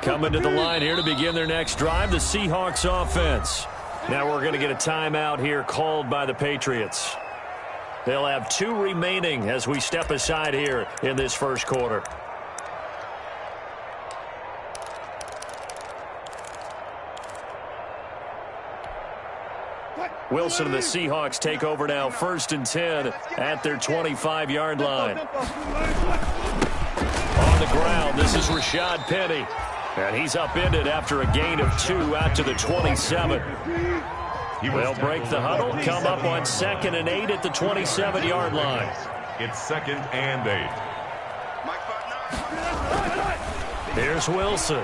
Coming to the line here to begin their next drive, the Seahawks offense. Now we're going to get a timeout here called by the Patriots. They'll have 2 remaining as we step aside here in this first quarter. Wilson and the Seahawks take over now, 1st and 10 at their 25-yard line. On the ground, this is Rashad Penny. And he's upended after a gain of 2 out to the 27. They'll break the huddle, come up on 2nd and 8 at the 27-yard line. It's 2nd and 8. Here's Wilson.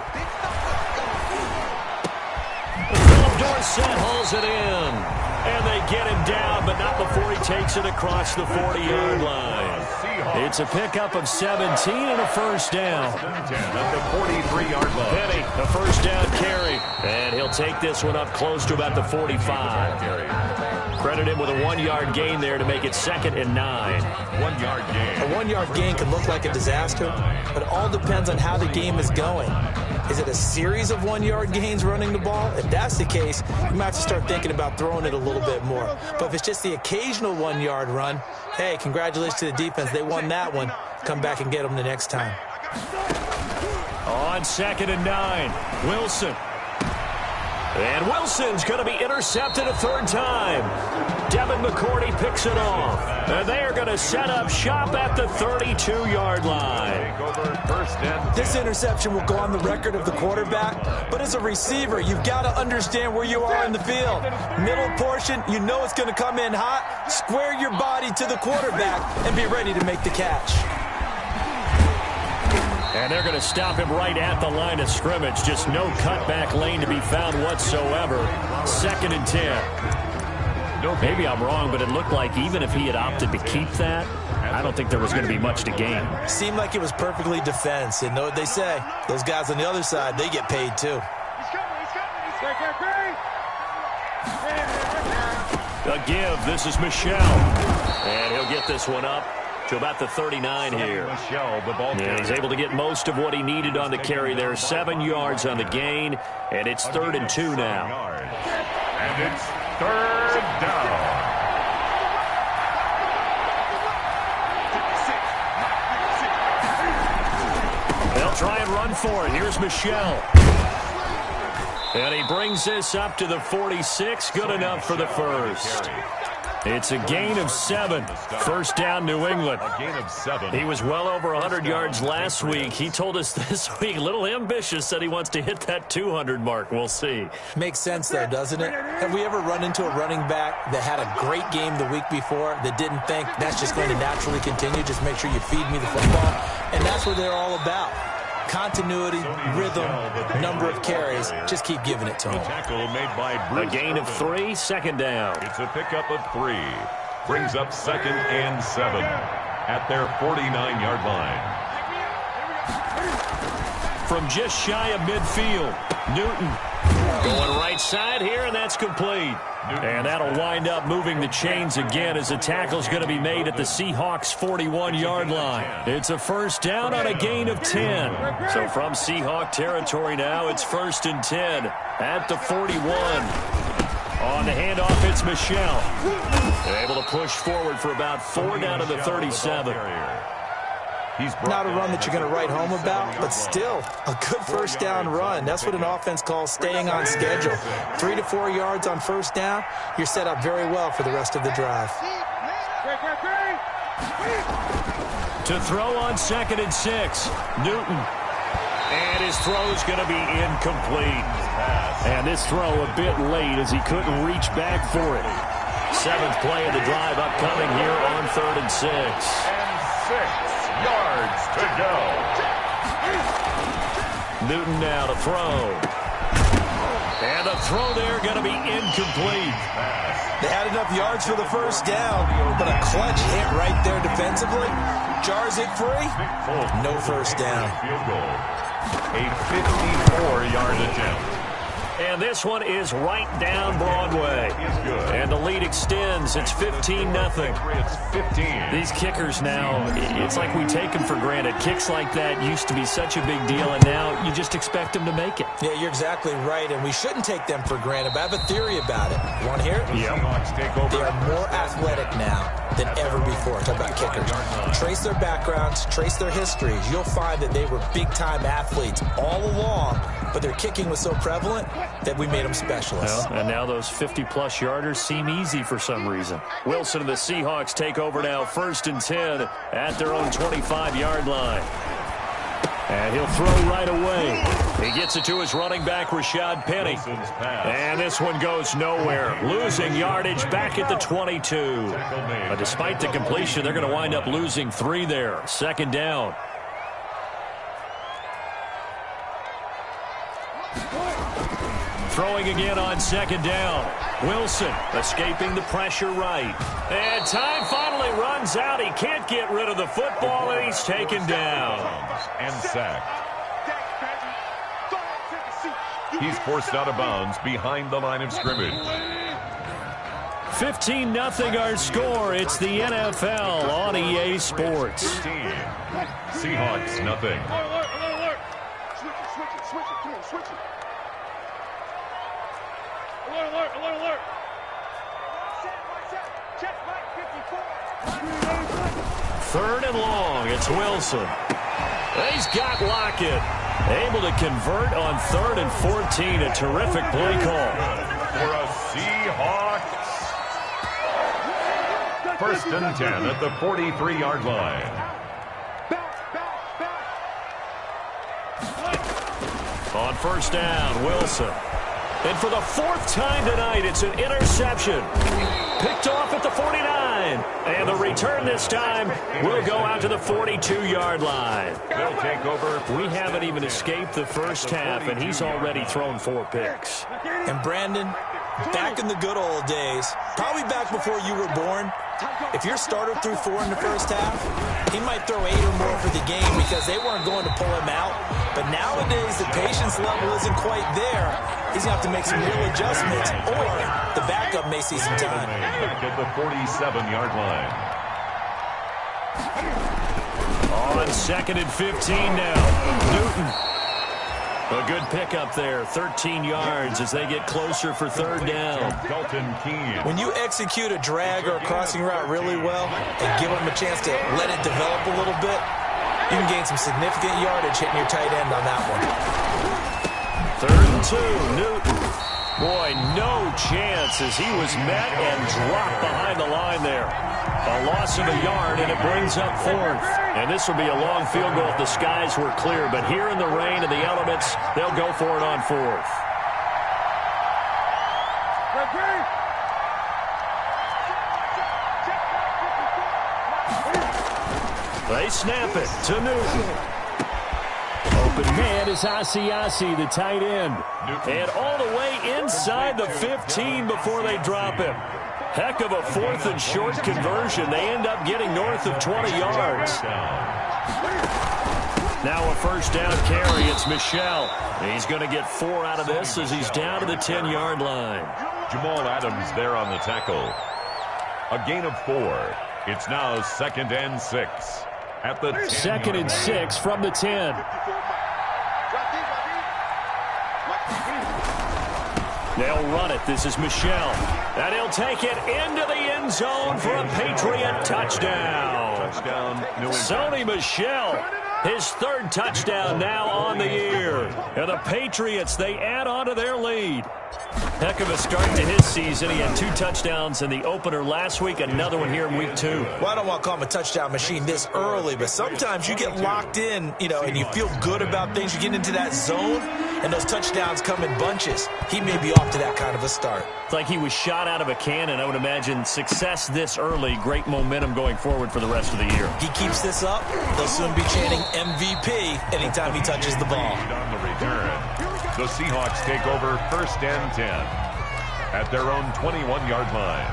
Dorsett hauls it in. And they get him down, but not before he takes it across the 40-yard line. It's a pickup of 17 and a first down. At the 43-yard line. Penny, a first down carry. And he'll take this one up close to about the 45. Credit him with a 1-yard gain there to make it 2nd and 9. 1-yard gain. A 1-yard gain can look like a disaster, but it all depends on how the game is going. Is it a series of 1-yard gains running the ball? If that's the case, you might have to start thinking about throwing it a little bit more. But if it's just the occasional 1-yard run, hey, congratulations to the defense. They won that one. Come back and get them the next time. On 2nd and 9, Wilson. And Wilson's going to be intercepted a 3rd time. Devin McCourty picks it off. And they are going to set up shop at the 32-yard line. This interception will go on the record of the quarterback, but as a receiver, you've got to understand where you are in the field. Middle portion, you know it's going to come in hot. Square your body to the quarterback and be ready to make the catch. And they're going to stop him right at the line of scrimmage. Just no cutback lane to be found whatsoever. 2nd and 10. Maybe I'm wrong, but it looked like even if he had opted to keep that, I don't think there was going to be much to gain. Seemed like it was perfectly defense. And know what they say? Those guys on the other side, they get paid too. A give. This is Michelle. And he'll get this one up to about the 39 here. Yeah, he's able to get most of what he needed on the carry there. 7 yards on the gain, and it's 3rd and 2 now. And it's 3rd down. They'll try and run for it. Here's Michelle. And he brings this up to the 46. Good enough for the first. It's a gain of 7. First down, New England. A gain of 7. He was well over 100 yards last week. He told us this week, a little ambitious, said he wants to hit that 200 mark. We'll see. Makes sense, though, doesn't it? Have we ever run into a running back that had a great game the week before that didn't think that's just going to naturally continue? Just make sure you feed me the football. And that's what they're all about. Continuity, rhythm, number of carries. Just keep giving it to them. Tackle made by Bruce. A gain of 3, 2nd down. It's a pickup of 3. Brings up 2nd and 7 at their 49-yard line. From just shy of midfield, Newton going right side here, and that's complete. And that'll wind up moving the chains again as the tackle's going to be made at the Seahawks' 41-yard line. It's a first down on a gain of 10. So from Seahawk territory now, it's 1st and 10 at the 41. On the handoff, it's Michelle. Able to push forward for about 4 down to the 37. Not a run that you're going to write home about, but still a good first down run. That's what an offense calls staying on schedule. 3 to 4 yards on first down, you're set up very well for the rest of the drive. To throw on 2nd and 6, Newton. And his throw is going to be incomplete. And this throw a bit late as he couldn't reach back for it. 7th play of the drive upcoming here on 3rd and 6. And 6 yards to go. Newton now to throw. And the throw there going to be incomplete. They had enough yards for the first down, but a clutch hit right there defensively jars it free. No first down. Field goal. A 54-yard attempt. And this one is right down Broadway. And the lead extends. It's 15-0. It's 15. These kickers now, it's like we take them for granted. Kicks like that used to be such a big deal, and now you just expect them to make it. Yeah, you're exactly right, and we shouldn't take them for granted, but I have a theory about it. You want to hear it? Yeah. Seahawks take over. They are more athletic now than ever before. Talk about kickers. Trace their backgrounds, trace their histories. You'll find that they were big-time athletes all along, but their kicking was so prevalent that we made them specialists. Well, and now those 50-plus yarders seem easy for some reason. Wilson and the Seahawks take over now, 1st and 10 at their own 25-yard line. And he'll throw right away. He gets it to his running back, Rashad Penny. And this one goes nowhere. Losing yardage back at the 22. But despite the completion, they're going to wind up losing 3 there. 2nd down. Throwing again on 2nd down. Wilson escaping the pressure right. And time finally runs out. He can't get rid of the football, and he's taken down. And sacked. He's forced out of bounds behind the line of scrimmage. 15-0 our score. It's the NFL on EA Sports. 15. Seahawks, nothing. Switch it. Alert. Check right 54. 3rd and long. It's Wilson. He's got Lockett. Able to convert on 3rd and 14. A terrific play call. For a Seahawks. 1st and 10 at the 43-yard line. On 1st down, Wilson. And for the 4th time tonight, it's an interception. Picked off at the 49. And the return this time will go out to the 42-yard line. They'll take over. We haven't even escaped the first half, and he's already thrown 4 picks. And Brandon, back in the good old days, probably back before you were born, if your starter threw 4 in the first half, he might throw 8 or more for the game because they weren't going to pull him out. But nowadays, the patience level isn't quite there. He's going to have to make some real adjustments, or the backup may see some time. Back at the 47-yard line. On 2nd and 15 now, Newton. A good pickup there, 13 yards as they get closer for 3rd down. When you execute a drag or a crossing route really well and give them a chance to let it develop a little bit, you can gain some significant yardage hitting your tight end on that one. 3rd and 2, Newton. Boy, no chance as he was met and dropped behind the line there. A loss of a yard, and it brings up 4th. And this will be a long field goal if the skies were clear. But here in the rain and the elements, they'll go for it on 4th. They snap it to Newton. Open man is Asiasi, the tight end. And all the way inside the 15 before they drop him. Heck of a 4th and short conversion. They end up getting north of 20 yards. Now a 1st down carry. It's Michel. He's going to get 4 out of this as he's down to the 10-yard line. Jamal Adams there on the tackle. A gain of 4. It's now 2nd and 6. At the 2nd and 6 from the 10. They'll run it. This is Michel. And he'll take it into the end zone for a Patriot touchdown. Sony Michel, his 3rd touchdown now on the year. And the Patriots, they add on to their lead. Heck of a start to his season. He had 2 touchdowns in the opener last week, another one here in week 2. Well, I don't want to call him a touchdown machine this early, but sometimes you get locked in, and you feel good about things. You get into that zone, and those touchdowns come in bunches. He may be off to that kind of a start. It's like he was shot out of a cannon. I would imagine success this early, great momentum going forward for the rest of the year. He keeps this up, they'll soon be chanting MVP anytime he touches the ball. On the return, the Seahawks take over 1st and 10 at their own 21-yard line.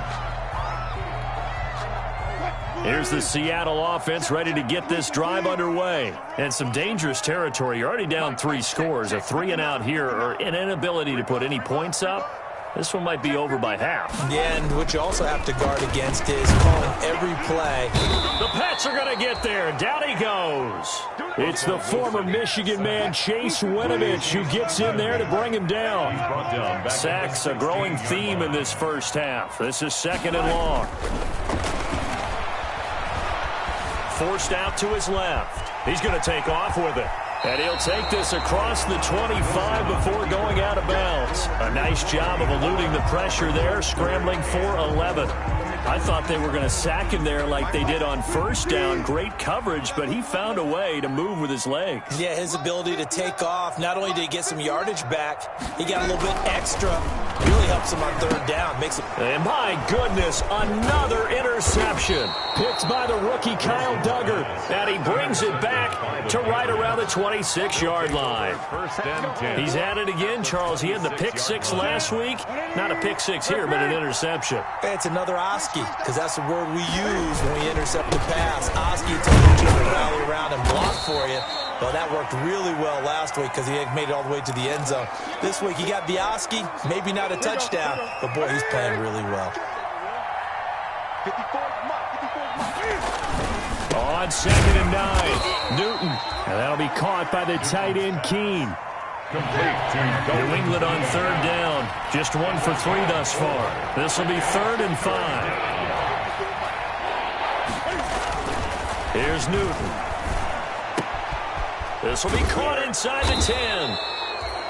Here's the Seattle offense ready to get this drive underway. And some dangerous territory. You're already down 3 scores. A 3-and-out here or an inability to put any points up. This one might be over by half. Yeah, and what you also have to guard against is calling every play. The Pats are going to get there. Down he goes. It's the former Michigan man, Chase Winovich, who gets in there to bring him down. Sacks, a growing theme in this first half. This is 2nd and long. Forced out to his left. He's going to take off with it. And he'll take this across the 25 before going out of bounds. A nice job of eluding the pressure there, scrambling for 11. I thought they were going to sack him there like they did on first down. Great coverage, but he found a way to move with his legs. Yeah, his ability to take off, not only did he get some yardage back, he got a little bit extra. Really helps him on 3rd down. Makes it. And my goodness, another interception. Picked by the rookie Kyle Duggar. And he brings it back to right around the 26-yard line. 1st and 10. He's at it again, Charles. He had the pick 6 last week. Not a pick 6 here, but an interception. It's another Oski, because that's the word we use when we intercept the pass. Oski tells you to rally around and block for you. Well, that worked really well last week because he had made it all the way to the end zone. This week, he got the Oski, maybe not a touchdown, but boy, he's playing really well. On 2nd and 9, Newton. And that'll be caught by the tight end, Keene. Complete to New England on 3rd down. Just 1 for 3 thus far. This will be 3rd and 5. Here's Newton. This will be caught inside the 10.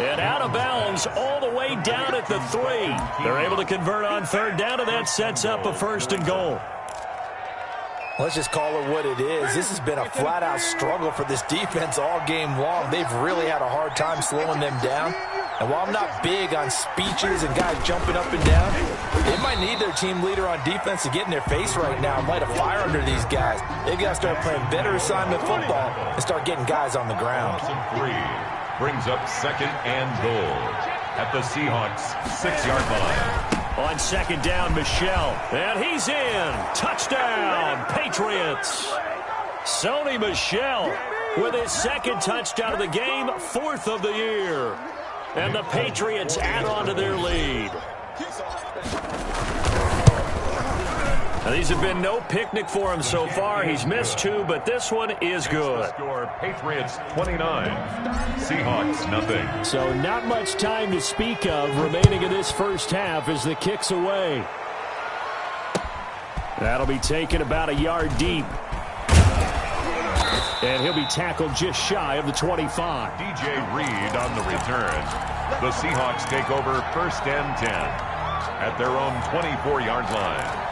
And out of bounds all the way down at the 3. They're able to convert on 3rd down, and that sets up a 1st and goal. Let's just call it what it is. This has been a flat-out struggle for this defense all game long. They've really had a hard time slowing them down. And while I'm not big on speeches and guys jumping up and down, they might need their team leader on defense to get in their face right now and light a fire under these guys. They've got to start playing better assignment football and start getting guys on the ground. 3 brings up 2nd and goal at the Seahawks 6-yard line. On 2nd down, Michel. And he's in. Touchdown, Patriots. Sony Michel with his 2nd touchdown of the game, 4th of the year. And the Patriots add on to their lead. Now, these have been no picnic for him so far. He's missed 2, but this one is good. Score Patriots 29, Seahawks nothing. So not much time to speak of remaining in this first half as the kick's away. That'll be taken about a yard deep. And he'll be tackled just shy of the 25. DJ Reed on the return. The Seahawks take over 1st and 10 at their own 24-yard line.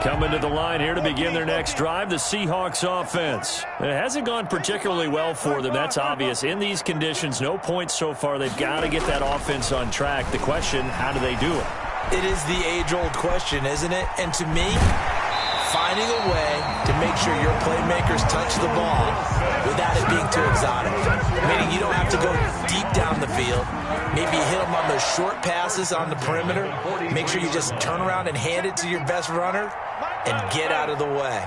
Coming to the line here to begin their next drive, the Seahawks offense. It hasn't gone particularly well for them. That's obvious. In these conditions, no points so far. They've got to get that offense on track. The question, how do they do it? It is the age-old question, isn't it? And to me, finding a way to make sure your playmakers touch the ball without it being too exotic. Meaning you don't have to go deep down the field. Maybe hit them on those short passes on the perimeter. Make sure you just turn around and hand it to your best runner and get out of the way.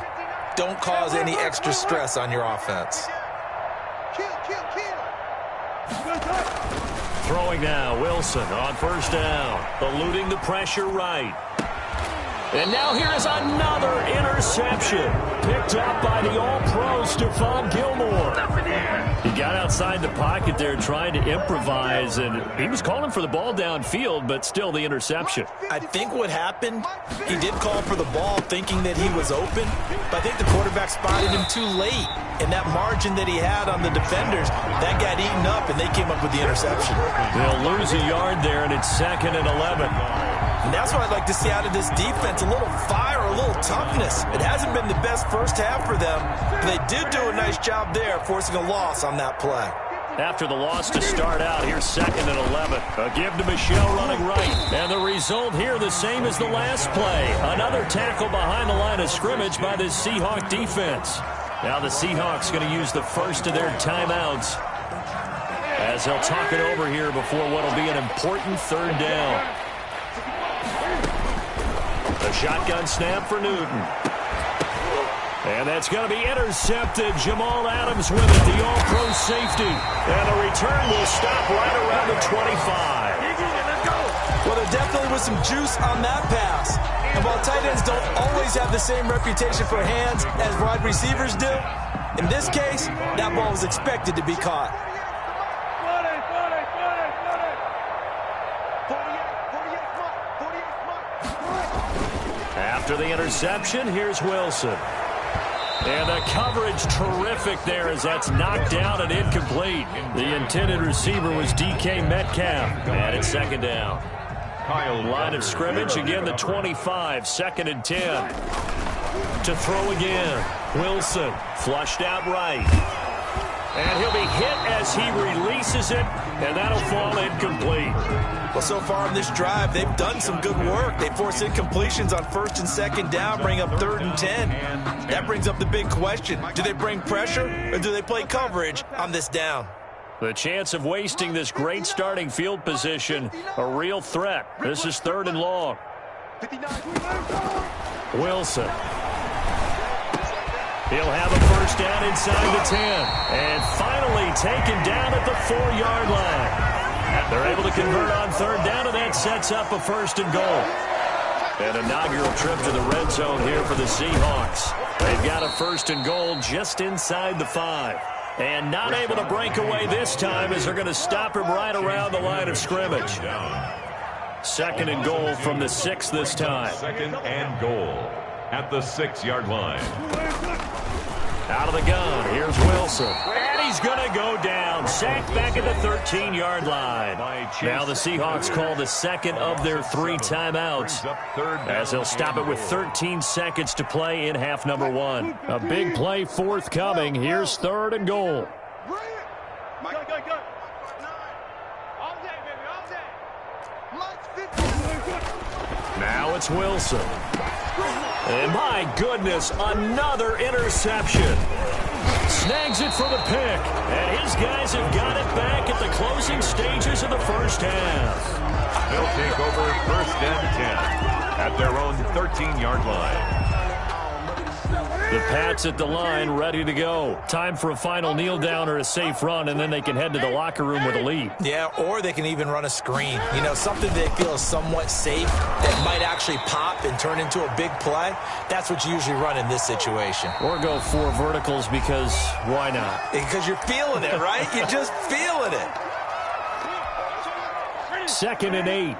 Don't cause any extra stress on your offense. Throwing now, Wilson on 1st down. Eluding the pressure right. And now here is another interception. Picked up by the all-pro Stephon Gilmore. He got outside the pocket there trying to improvise, and he was calling for the ball downfield, but still the interception. I think what happened, he did call for the ball thinking that he was open, but I think the quarterback spotted him too late. And that margin that he had on the defenders, that got eaten up, and they came up with the interception. They'll lose a yard there, and it's 2nd and 11. And that's what I'd like to see out of this defense, a little fire, a little toughness. It hasn't been the best first half for them, but they did do a nice job there, forcing a loss on that play. After the loss to start out, here's 2nd and 11. A give to Michel running right. And the result here the same as the last play. Another tackle behind the line of scrimmage by this Seahawk defense. Now the Seahawks going to use the first of their timeouts as they'll talk it over here before what will be an important 3rd down. A shotgun snap for Newton. And that's going to be intercepted. Jamal Adams with it, the all-pro safety. And the return will stop right around the 25. Well, there definitely was some juice on that pass. And while tight ends don't always have the same reputation for hands as wide receivers do, in this case, that ball was expected to be caught. After the interception, here's Wilson. And the coverage terrific there as that's knocked down and incomplete. The intended receiver was DK Metcalf. And it's second down. Line of scrimmage, again the 25, 2nd and 10. To throw again. Wilson flushed out right. And he'll be hit as he releases it, and that'll fall incomplete. Well, so far on this drive, they've done some good work. They force incompletions on 1st and 2nd down, bring up 3rd and 10. That brings up the big question. Do they bring pressure, or do they play coverage on this down? The chance of wasting this great starting field position, a real threat. This is 3rd and long. Wilson. He'll have a first down inside the 10. And finally taken down at the 4-yard line. They're able to convert on 3rd down, and that sets up a 1st and goal. An inaugural trip to the red zone here for the Seahawks. They've got a 1st and goal just inside the 5. And not able to break away this time as they're going to stop him right around the line of scrimmage. 2nd and goal from the 6 this time. 2nd and goal at the 6-yard line. Out of the gun, here's Wilson. And he's going to go down. Sacked back at the 13-yard line. Now the Seahawks call the 2nd of their 3 timeouts, as they'll stop it with 13 seconds to play in half number 1. A big play forthcoming. Here's 3rd and goal. Now it's Wilson. And my goodness, another interception. Snags it for the pick. And his guys have got it back at the closing stages of the first half. They'll take over 1st and 10 at their own 13-yard line. The Pats at the line, ready to go. Time for a final kneel down or a safe run, and then they can head to the locker room with a lead. Yeah, or they can even run a screen. You know, something they feel is somewhat safe that might actually pop and turn into a big play. That's what you usually run in this situation. Or go 4 verticals, because why not? Because you're feeling it, right? You're just feeling it. 2nd and 8.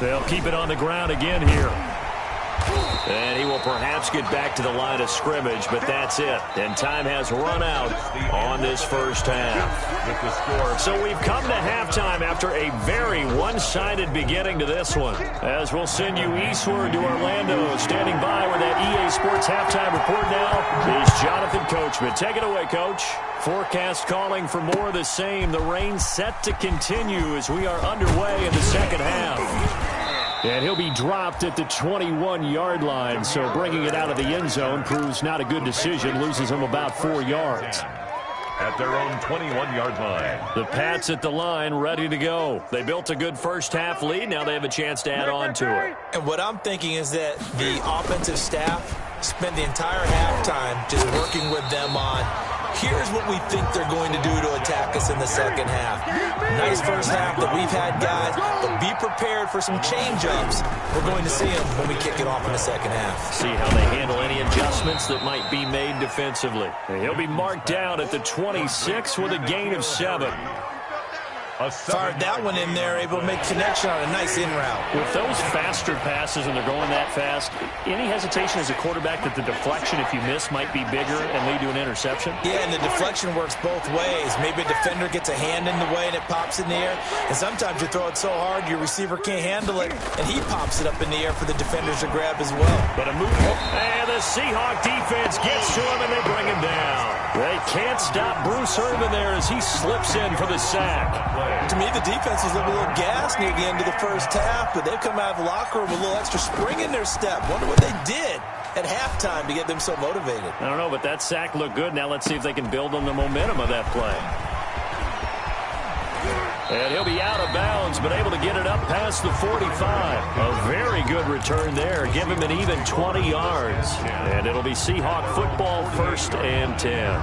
They'll keep it on the ground again here. And he will perhaps get back to the line of scrimmage, but that's it. And time has run out on this first half. With the score. So we've come to halftime after a very one-sided beginning to this one. As we'll send you eastward to Orlando. Standing by with that EA Sports halftime report now is Jonathan Coachman. Take it away, Coach. Forecast calling for more of the same. The rain set to continue as we are underway in the second half. And he'll be dropped at the 21-yard line, so bringing it out of the end zone proves not a good decision, loses him about 4 yards. At their own 21-yard line. The Pats at the line, ready to go. They built a good first-half lead. Now they have a chance to add on to it. And what I'm thinking is that the offensive staff spent the entire halftime just working with them on, here's what we think they're going to do to attack us in the second half. Nice first half that we've had, guys, but be prepared for some change-ups. We're going to see them when we kick it off in the second half. See how they handle any adjustments that might be made defensively. He'll be marked down at the 26 with a gain of 7. Fired that one in there, able to make connection on a nice in route. With those faster passes and they're going that fast, any hesitation as a quarterback that the deflection, if you miss, might be bigger and lead to an interception? Yeah, and the deflection works both ways. Maybe a defender gets a hand in the way and it pops in the air. And sometimes you throw it so hard your receiver can't handle it, and he pops it up in the air for the defenders to grab as well. But a move, and the Seahawk defense gets to him and they bring him down. They can't stop Bruce Irvin there as he slips in for the sack. To me, the defense was a little gassed near the end of the first half, but they've come out of the locker room with a little extra spring in their step. Wonder what they did at halftime to get them so motivated. I don't know, but that sack looked good. Now let's see if they can build on the momentum of that play. And he'll be out of bounds, but able to get it up past the 45. A very good return there. Give him an even 20 yards. And it'll be Seahawk football, 1st and 10.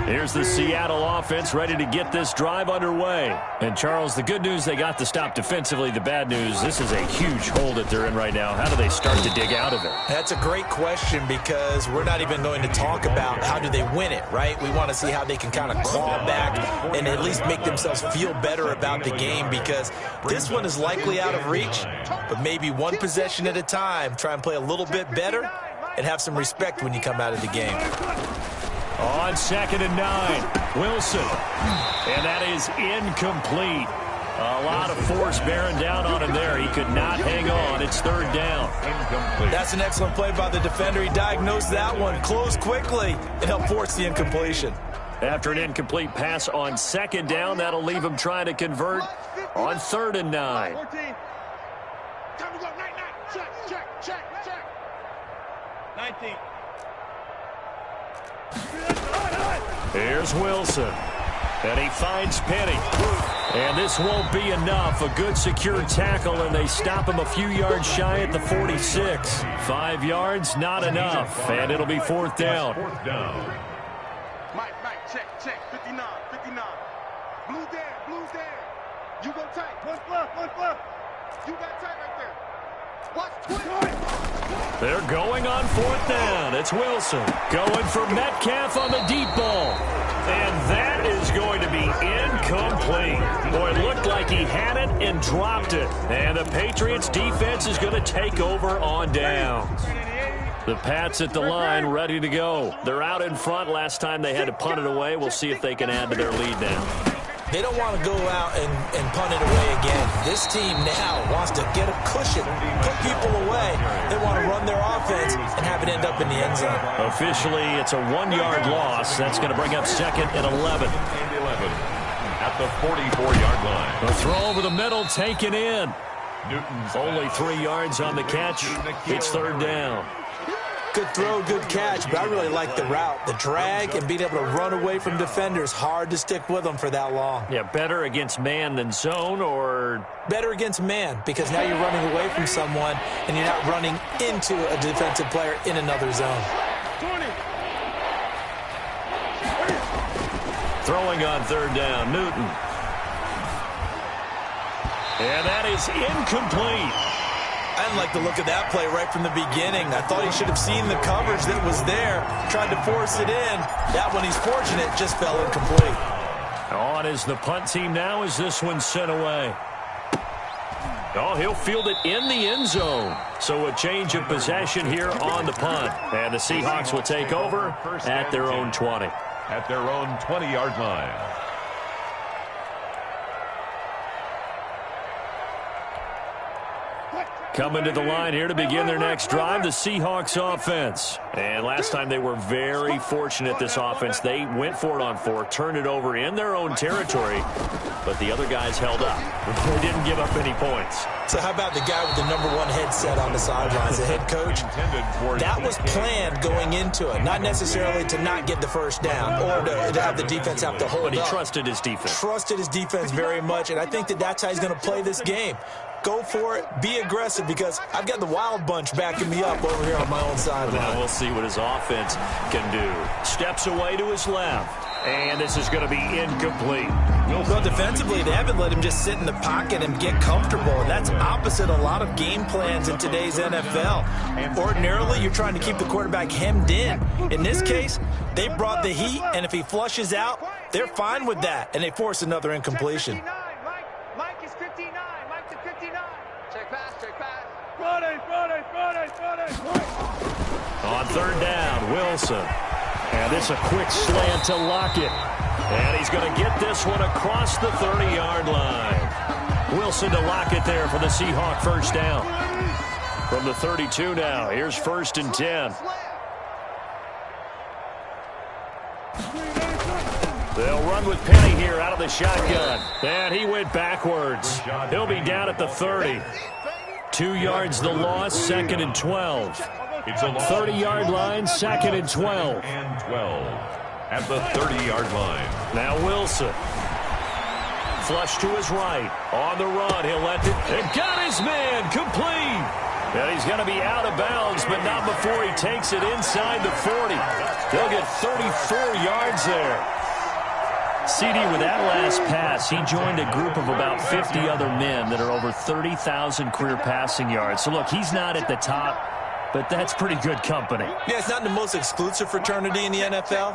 Here's the Seattle offense ready to get this drive underway. And, Charles, the good news, they got the stop defensively. The bad news, this is a huge hole that they're in right now. How do they start to dig out of it? That's a great question because we're not even going to talk about how do they win it, right? We want to see how they can kind of claw back and at least make themselves feel better about the game because this one is likely out of reach, but maybe one possession at a time. Try and play a little bit better and have some respect when you come out of the game. On 2nd and 9, Wilson. And that is incomplete. A lot of force bearing down on him there. He could not hang on. It's 3rd down. Incomplete. That's an excellent play by the defender. He diagnosed that one, closed quickly, and helped force the incompletion. After an incomplete pass on 2nd down, that'll leave him trying to convert on 3rd and 9. 14. Time to go. 9. Check. 19. Here's Wilson. And he finds Penny. And this won't be enough. A good secure tackle, and they stop him a few yards shy at the 46. 5 yards, not enough. And it'll be 4th down. Mike, check. 59. Blue's there. You go tight. One fluff. You got tight right there. Watch 20. They're going on 4th down. It's Wilson going for Metcalf on the deep ball. And that is going to be incomplete. Boy, it looked like he had it and dropped it. And the Patriots defense is going to take over on downs. The Pats at the line ready to go. They're out in front. Last time they had to punt it away. We'll see if they can add to their lead now. They don't want to go out and punt it away again. This team now wants to get a cushion, put people away. They want to run their offense and have it end up in the end zone. Officially, it's a 1-yard loss. That's going to bring up 2nd and 11. At the 44-yard line. The throw over the middle taken in. Newton's Only 3 yards on the catch. It's 3rd down. Good throw, good catch, but I really like the route. The drag and being able to run away from defenders, hard to stick with them for that long. Yeah, better against man than zone, or better against man because now you're running away from someone and you're not running into a defensive player in another zone. 20. throwing on 3rd down. Newton. And that is incomplete. I didn't like the look of that play right from the beginning. I thought he should have seen the coverage that was there, tried to force it in. That one, he's fortunate, just fell incomplete. On is the punt team now as this one's sent away. Oh, he'll field it in the end zone. So a change of possession here on the punt. And the Seahawks will take over at their own 20. At their own 20-yard line. Coming to the line here to begin their next drive, the Seahawks offense. And last time they were very fortunate, this offense. They went for it on 4, turned it over in their own territory, but the other guys held up. They didn't give up any points. So how about the guy with the #1 headset on the sidelines, the head coach? That was planned going into it, not necessarily to not get the first down or to have the defense have to hold up. But he trusted his defense. Trusted his defense very much, and I think that's how he's going to play this game. Go for it, be aggressive, because I've got the wild bunch backing me up over here on my own sideline. Now we'll see what his offense can do. Steps away to his left, and this is going to be incomplete. Well, defensively, they haven't let him just sit in the pocket and get comfortable, and that's opposite a lot of game plans in today's NFL. Ordinarily, you're trying to keep the quarterback hemmed in. In this case, they brought the heat, and if he flushes out, they're fine with that, and they force another incompletion. Mike is 59. Mike to 59. Check pass. Friday. On 3rd down, Wilson. And it's a quick slant to Lockett. And he's going to get this one across the 30-yard line. Wilson to Lockett there for the Seahawk first down. From the 32 now, here's 1st and 10. They'll run with Penny here out of the shotgun. And he went backwards. He'll be down at the 30. 2 yards the loss, 2nd and 12. It's a 30-yard line, 2nd and 12. And 12 at the 30-yard line. Now Wilson. flush to his right. On the run, he'll let it. And got his man complete. And he's going to be out of bounds, but not before he takes it inside the 40. He'll get 34 yards there. CD, with that last pass, he joined a group of about 50 other men that are over 30,000 career passing yards. So, look, he's not at the top, but that's pretty good company. Yeah, it's not the most exclusive fraternity in the NFL,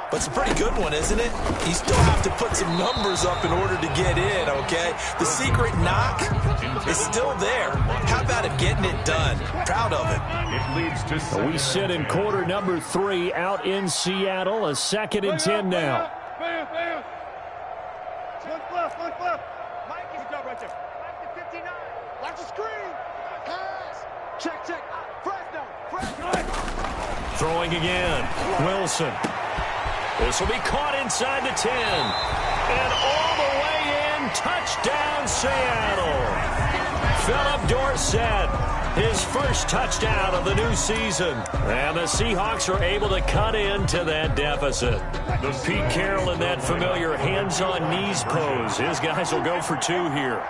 but it's a pretty good one, isn't it? You still have to put some numbers up in order to get in, okay? The secret knock is still there. How about it getting it done? Proud of it. It leads to We sit in quarter number 3 out in Seattle. A 2nd and 10 now. One left. Mike, good job right there. Mike to 59. Watch the screen. Pass. Check. Fresno. Throwing again. Wilson. This will be caught inside the 10. And all the way in. Touchdown, Seattle. Philip Dorsett. His first touchdown of the new season. And the Seahawks are able to cut into that deficit. Pete Carroll in that familiar hands-on knees pose. His guys will go for 2 here.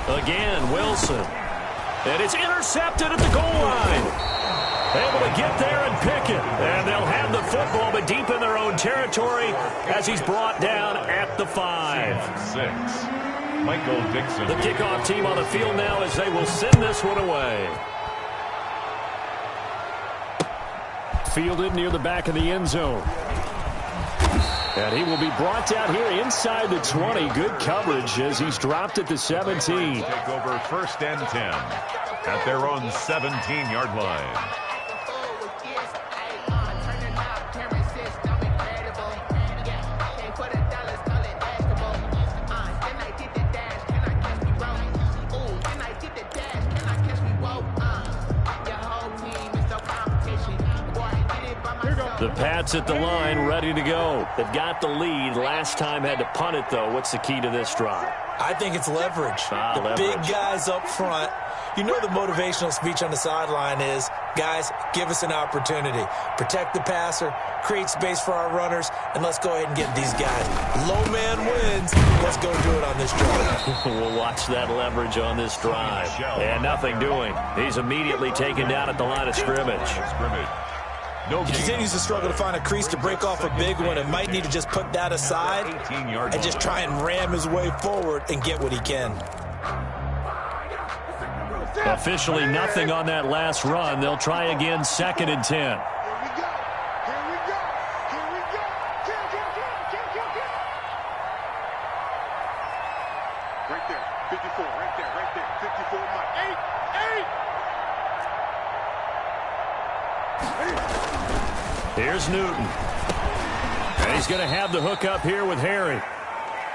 Again, Wilson. And it's intercepted at the goal line. Able to get there and pick it. And they'll have the football, but deep in their own territory as he's brought down at the 5. 6. Michael Dixon. The kickoff team on the field now as they will send this one away. Fielded near the back of the end zone. And he will be brought down here inside the 20. Good coverage as he's dropped at the 17. Take over 1st and 10 at their own 17-yard line. The Pats at the line, ready to go. They've got the lead. Last time had to punt it, though. What's the key to this drive? I think it's leverage. The big guys up front. You know the motivational speech on the sideline is, guys, give us an opportunity. Protect the passer, create space for our runners, and let's go ahead and get these guys. Low man wins. Let's go do it on this drive. We'll watch that leverage on this drive. And nothing doing. He's immediately taken down at the line of scrimmage. He continues to struggle to find a crease to break off a big one and might need to just put that aside and just try and ram his way forward and get what he can. Officially nothing on that last run. They'll try again, 2nd and 10. Here we go. Right there. 54. Right there. 54. Mike. 8. Here's Newton. And he's going to have the hook up here with Harry.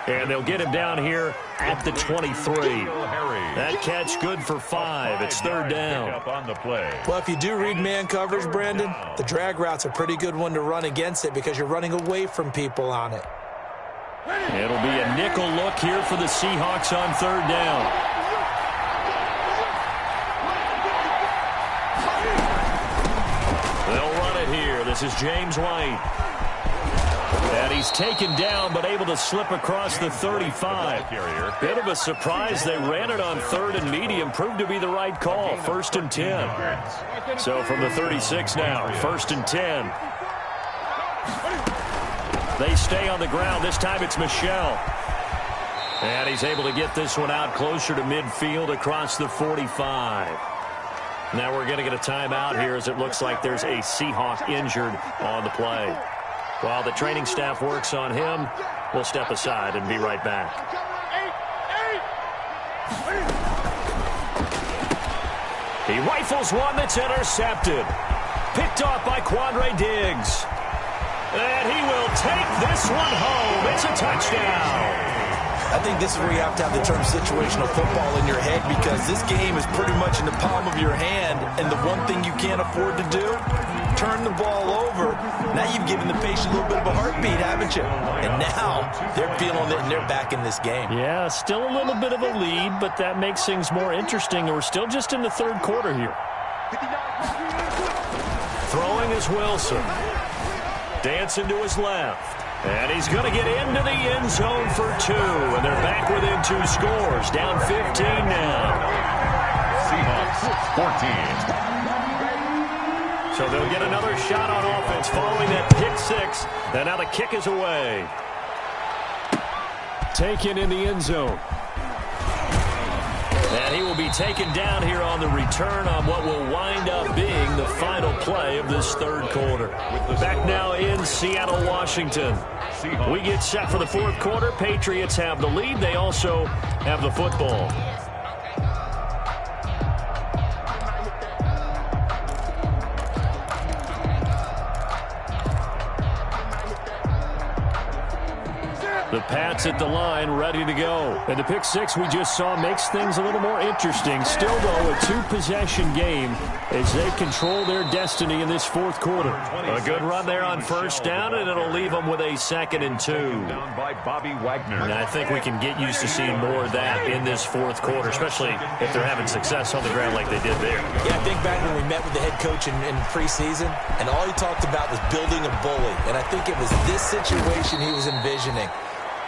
And they'll get him down here at the 23. That catch good for 5. It's 3rd down. Well, if you do read man coverage, Brandon, the drag route's a pretty good one to run against it because you're running away from people on it. It'll be a nickel look here for the Seahawks on 3rd down. They'll run it here. This is James White. And he's taken down, but able to slip across the 35. Bit of a surprise. They ran it on 3rd and medium. Proved to be the right call. 1st and 10. So from the 36 now, 1st and 10. They stay on the ground. This time it's Michel. And he's able to get this one out closer to midfield across the 45. Now we're going to get a timeout here as it looks like there's a Seahawk injured on the play. While the training staff works on him, we'll step aside and be right back. He rifles one that's intercepted. Picked off by Quandre Diggs. And he will take this one home. It's a touchdown. I think this is where you have to have the term situational football in your head because this game is pretty much in the palm of your hand, and the one thing you can't afford to do, turn the ball over. Now you've given the patient a little bit of a heartbeat, haven't you? And now they're feeling it, and they're back in this game. Yeah, still a little bit of a lead, but that makes things more interesting. We're still just in the 3rd quarter here. 3 Throwing is Wilson. Dancing to his left. And he's going to get into the end zone for 2. And they're back within 2 scores. Down 15 now. Seahawks 14. So they'll get another shot on offense following that pick 6. And now the kick is away. Taken in the end zone. And he will be taken down here on the return on what will wind up being the final play of this third quarter. Back now in Seattle, Washington. We get set for the fourth quarter. Patriots have the lead. They also have the football. The Pats at the line, ready to go. And the pick 6 we just saw makes things a little more interesting. Still, though, a 2-possession game as they control their destiny in this fourth quarter. A good run there on first down, and it'll leave them with a 2nd and 2. Down by Bobby Wagner. And I think we can get used to seeing more of that in this fourth quarter, especially if they're having success on the ground like they did there. Yeah, I think back when we met with the head coach in preseason, and all he talked about was building a bully. And I think it was this situation he was envisioning.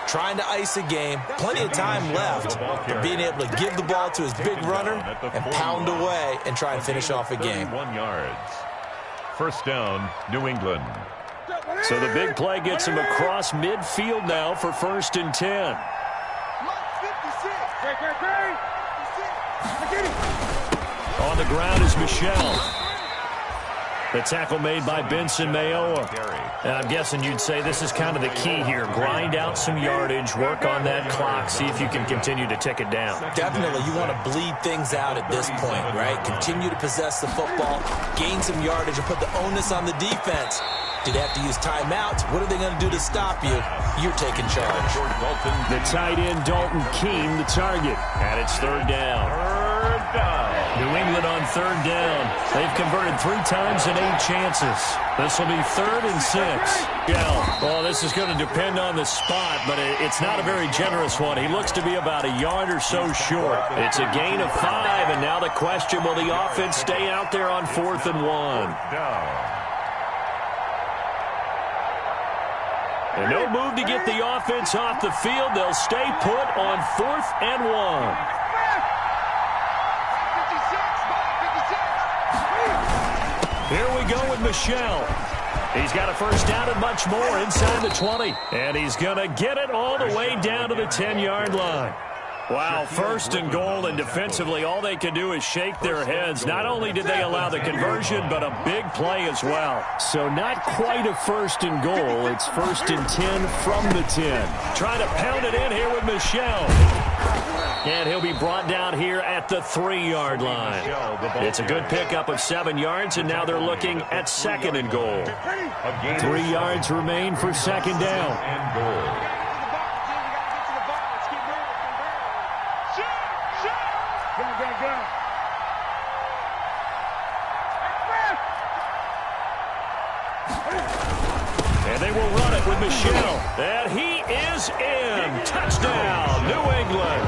Trying to ice a game, plenty of time left, but being able to give the ball to his big runner and pound away and try and finish off a game. 31 yards. First down, New England. So the big play gets him across midfield now for 1st and 10. On the ground is Michel. The tackle made by Benson Mayowa. And I'm guessing you'd say this is kind of the key here. Grind out some yardage, work on that clock, see if you can continue to tick it down. Definitely, you want to bleed things out at this point, right? Continue to possess the football, gain some yardage, and put the onus on the defense. Do they have to use timeouts? What are they going to do to stop you? You're taking charge. The tight end, Dalton Keene, the target. And it's 3rd down. New England on 3rd down. They've converted 3 times in 8 chances. This will be 3rd and 6. Yeah. Well, this is going to depend on the spot, but it's not a very generous one. He looks to be about a yard or so short. It's a gain of 5, and now the question, will the offense stay out there on 4th and 1? And no move to get the offense off the field. They'll stay put on 4th and 1. Here we go with Michel. He's got a first down and much more inside the 20. And he's going to get it all the way down to the 10-yard line. Wow, 1st and goal, and defensively all they can do is shake their heads. Not only did they allow the conversion, but a big play as well. So not quite a 1st and goal. It's 1st and 10 from the 10. Trying to pound it in here with Michel. And he'll be brought down here at the 3-yard line. It's a good pickup of 7 yards, and now they're looking at 2nd and goal. 3 yards remain for 2nd down. And goal. And they will run it with Michel. And he is in. Touchdown, New England.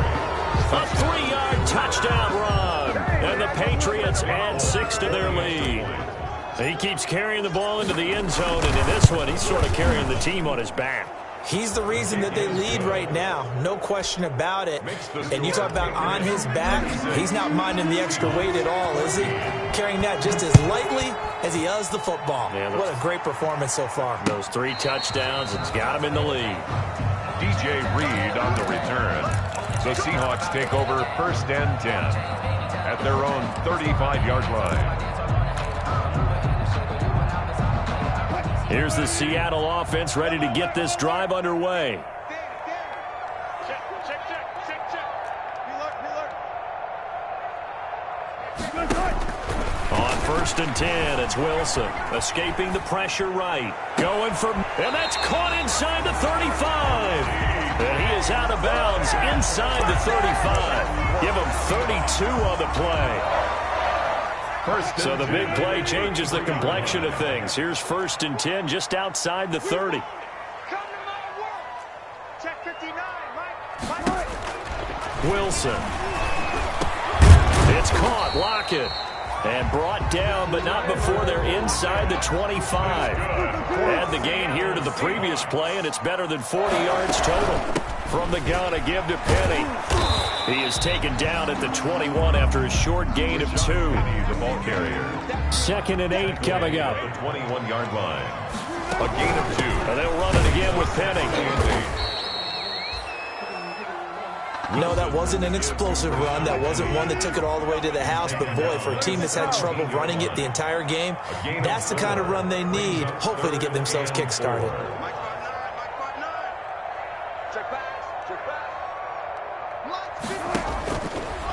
A 3-yard touchdown run. And the Patriots add 6 to their lead. He keeps carrying the ball into the end zone, and in this one, he's sort of carrying the team on his back. He's the reason that they lead right now. No question about it. And you talk about on his back, he's not minding the extra weight at all, is he? Carrying that just as lightly as he does the football. Yeah, what a great performance so far. Those 3 touchdowns, it's got him in the lead. DJ Reed on the return. The Seahawks take over 1st and 10 at their own 35-yard line. Here's the Seattle offense ready to get this drive underway. Check. On 1st and 10, it's Wilson. Escaping the pressure right. Going for, and that's caught inside the 35. And he is out of bounds inside the 35. Give him 32 on the play. So the big play changes the complexion of things. Here's 1st and 10 just outside the 30. Come to my work. Check 59, Mike. Wilson. It's caught. Lockett. And brought down, but not before they're inside the 25. Add the gain here to the previous play, and it's better than 40 yards total. From the gun, a give to Penny. He is taken down at the 21 after a short gain of 2. The ball carrier. 2nd and 8 coming up. The 21-yard line. A gain of 2. And they'll run it again with Penny. No, that wasn't an explosive run. That wasn't one that took it all the way to the house. But, boy, for a team that's had trouble running it the entire game, that's the kind of run they need, hopefully, to get themselves kick-started.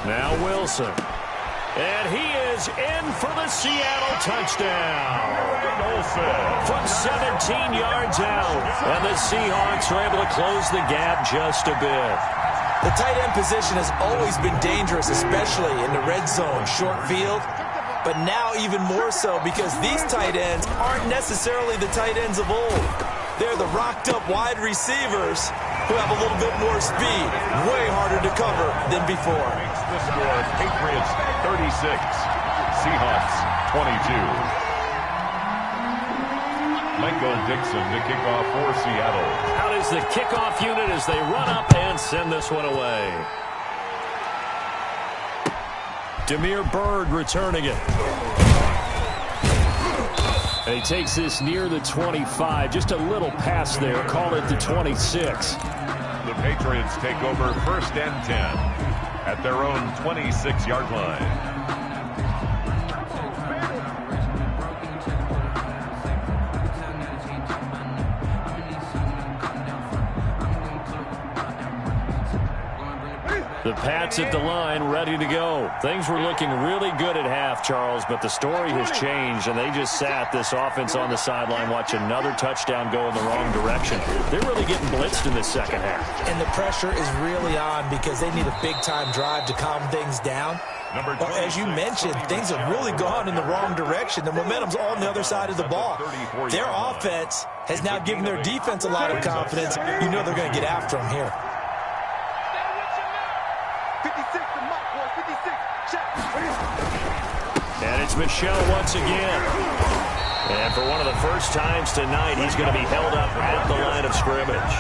Now Wilson. And he is in for the Seattle touchdown. From 17 yards out. And the Seahawks are able to close the gap just a bit. The tight end position has always been dangerous, especially in the red zone, short field. But now even more so because these tight ends aren't necessarily the tight ends of old. They're the rocked-up wide receivers who have a little bit more speed. Way harder to cover than before. The score, Patriots 36, Seahawks 22. Michael Dixon to kick off for Seattle. Out is the kickoff unit as they run up and send this one away. Demir Bird returning it. And he takes this near the 25. Just a little pass there. Call it the 26. The Patriots take over 1st and 10 at their own 26-yard line. The Pats at the line, ready to go. Things were looking really good at half, Charles, but the story has changed, and they just sat this offense on the sideline, watch another touchdown go in the wrong direction. They're really getting blitzed in the second half. And the pressure is really on because they need a big-time drive to calm things down. But as you mentioned, things have really gone in the wrong direction. The momentum's on the other side of the ball. Their offense has now given their defense a lot of confidence. You know they're going to get after them here. And it's Michel once again. And for one of the first times tonight, he's going to be held up at the line of scrimmage.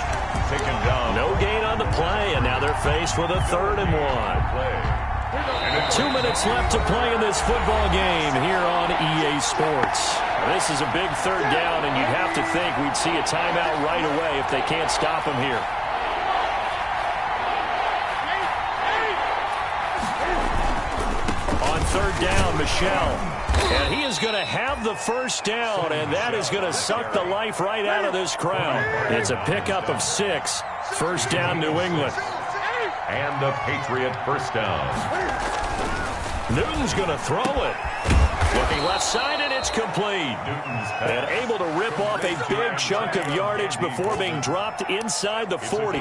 Taken down. No gain on the play, and now they're faced with a 3rd and 1. 2 minutes left to play in this football game here on EA Sports. This is a big 3rd down, and you'd have to think we'd see a timeout right away if they can't stop him here. On 3rd down, Michel. And he is going to have the 1st down, and that is going to suck the life right out of this crowd. It's a pickup of 6. 1st down, New England. And a Patriot 1st down. Newton's going to throw it. Looking left side, and it's complete. And able to rip off a big chunk of yardage before being dropped inside the 40.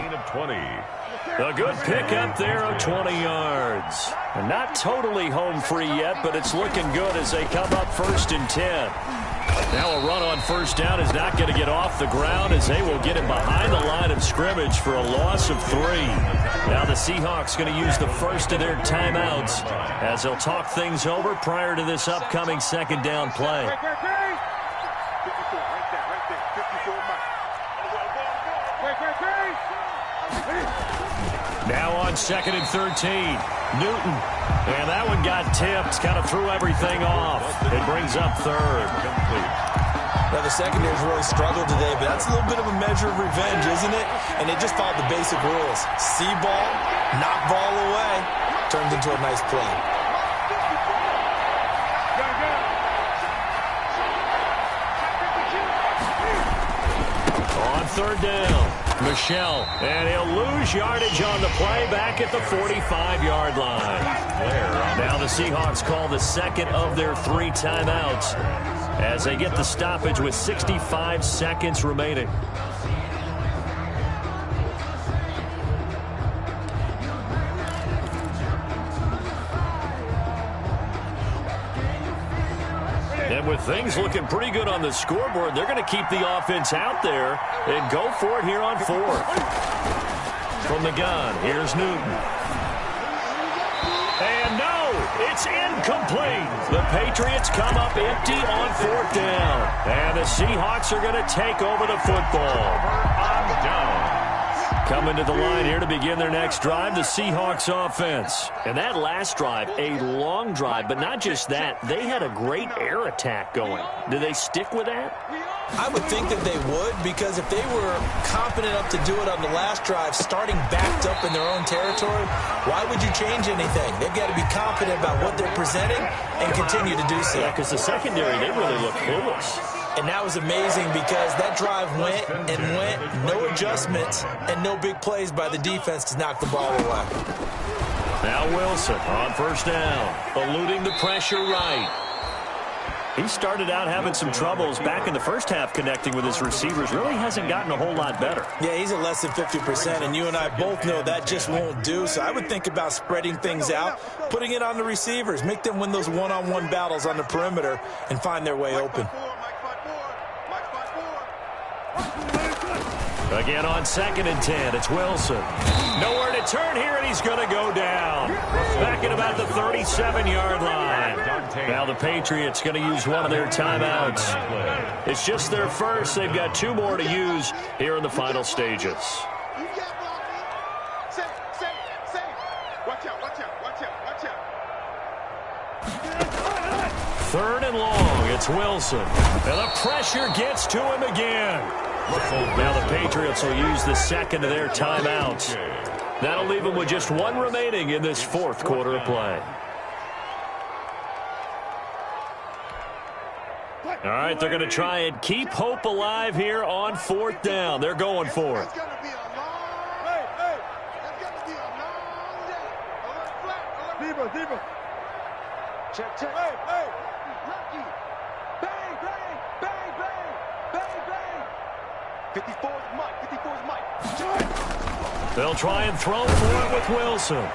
A good pickup there of 20 yards. And not totally home free yet, but it's looking good as they come up 1st and 10. Now a run on 1st down is not going to get off the ground as they will get him behind the line of scrimmage for a loss of 3. Now the Seahawks going to use the first of their timeouts as they'll talk things over prior to this upcoming 2nd down play. Now on 2nd and 13, Newton. And that one got tipped, kind of threw everything off. It brings up 3rd. Now, the secondary's really struggled today, but that's a little bit of a measure of revenge, isn't it? And they just followed the basic rules. See ball, knock ball away, turns into a nice play. On 3rd down, Michel. And he'll lose yardage on the play back at the 45-yard line. Now the Seahawks call the 2nd of their 3 timeouts as they get the stoppage with 65 seconds remaining. And with things looking pretty good on the scoreboard, they're going to keep the offense out there and go for it here on 4th. From the gun, here's Newton. And no! It's incomplete. The Patriots come up empty on 4th down. And the Seahawks are going to take over the football. On down. Coming to the line here to begin their next drive, the Seahawks offense. And that last drive, a long drive, but not just that. They had a great air attack going. Do they stick with that? I would think that they would, because if they were confident enough to do it on the last drive, starting backed up in their own territory, why would you change anything? They've got to be confident about what they're presenting and continue to do so. Yeah, because the secondary, they really look clueless. And that was amazing because that drive went and went, no adjustments and no big plays by the defense to knock the ball away. Now Wilson on 1st down, eluding the pressure right. He started out having some troubles back in the first half connecting with his receivers. Really hasn't gotten a whole lot better. Yeah, he's at less than 50%, and you and I both know that just won't do. So I would think about spreading things out, putting it on the receivers, make them win those one-on-one battles on the perimeter and find their way open. Again on 2nd and 10, it's Wilson. Nowhere to turn here, and he's going to go down. Back at about the 37-yard line. Now the Patriots going to use one of their timeouts. It's just their first. They've got 2 more to use here in the final stages. Third and long, it's Wilson. And the pressure gets to him again. Now the Patriots will use the second of their timeouts. That'll leave them with just 1 remaining in this 4th quarter of play. All right, they're going to try and keep hope alive here on 4th down. They're going for it. Check, check. Hey, lucky. Bang, bang, bang, bang, bang, bang. 54's Mike, 54's Mike. They'll try and throw for it with Wilson.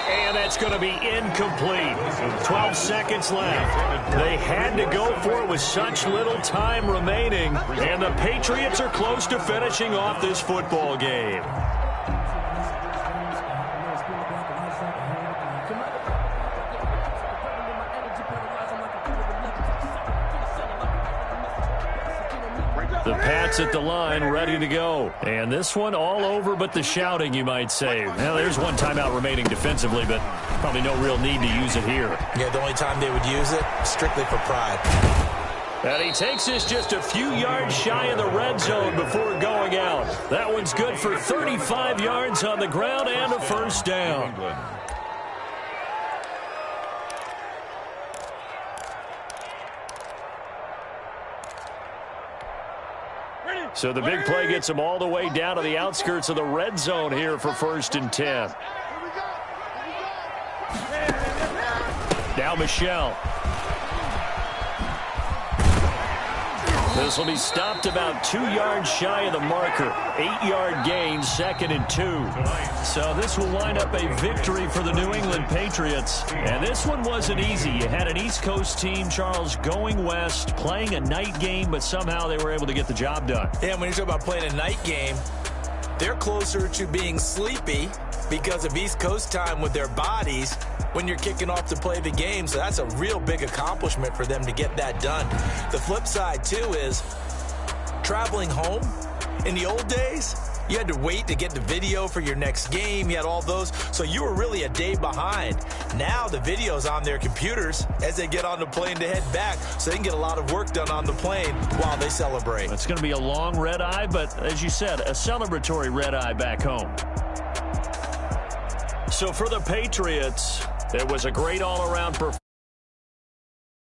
And that's going to be incomplete. 12 seconds left. They had to go for it with such little time remaining. And the Patriots are close to finishing off this football game. The Pats at the line, ready to go. And this one all over but the shouting, you might say. Now, there's 1 timeout remaining defensively, but probably no real need to use it here. Yeah, the only time they would use it, strictly for pride. And he takes this just a few yards shy of the red zone before going out. That one's good for 35 yards on the ground and a 1st down. So the big play gets him all the way down to the outskirts of the red zone here for 1st and 10. Now Michelle. This will be stopped about 2 yards shy of the marker. 8-yard gain, 2nd and 2. So this will wind up a victory for the New England Patriots. And this one wasn't easy. You had an East Coast team, Charles, going west, playing a night game, but somehow they were able to get the job done. Yeah, when you talk about playing a night game, they're closer to being sleepy because of East Coast time with their bodies when you're kicking off to play the game. So that's a real big accomplishment for them to get that done. The flip side, too, is traveling home. In the old days, you had to wait to get the video for your next game. You had all those. So you were really a day behind. Now the video's on their computers as they get on the plane to head back, so they can get a lot of work done on the plane while they celebrate. It's going to be a long red eye, but as you said, a celebratory red eye back home. So for the Patriots, it was a great all-around performance.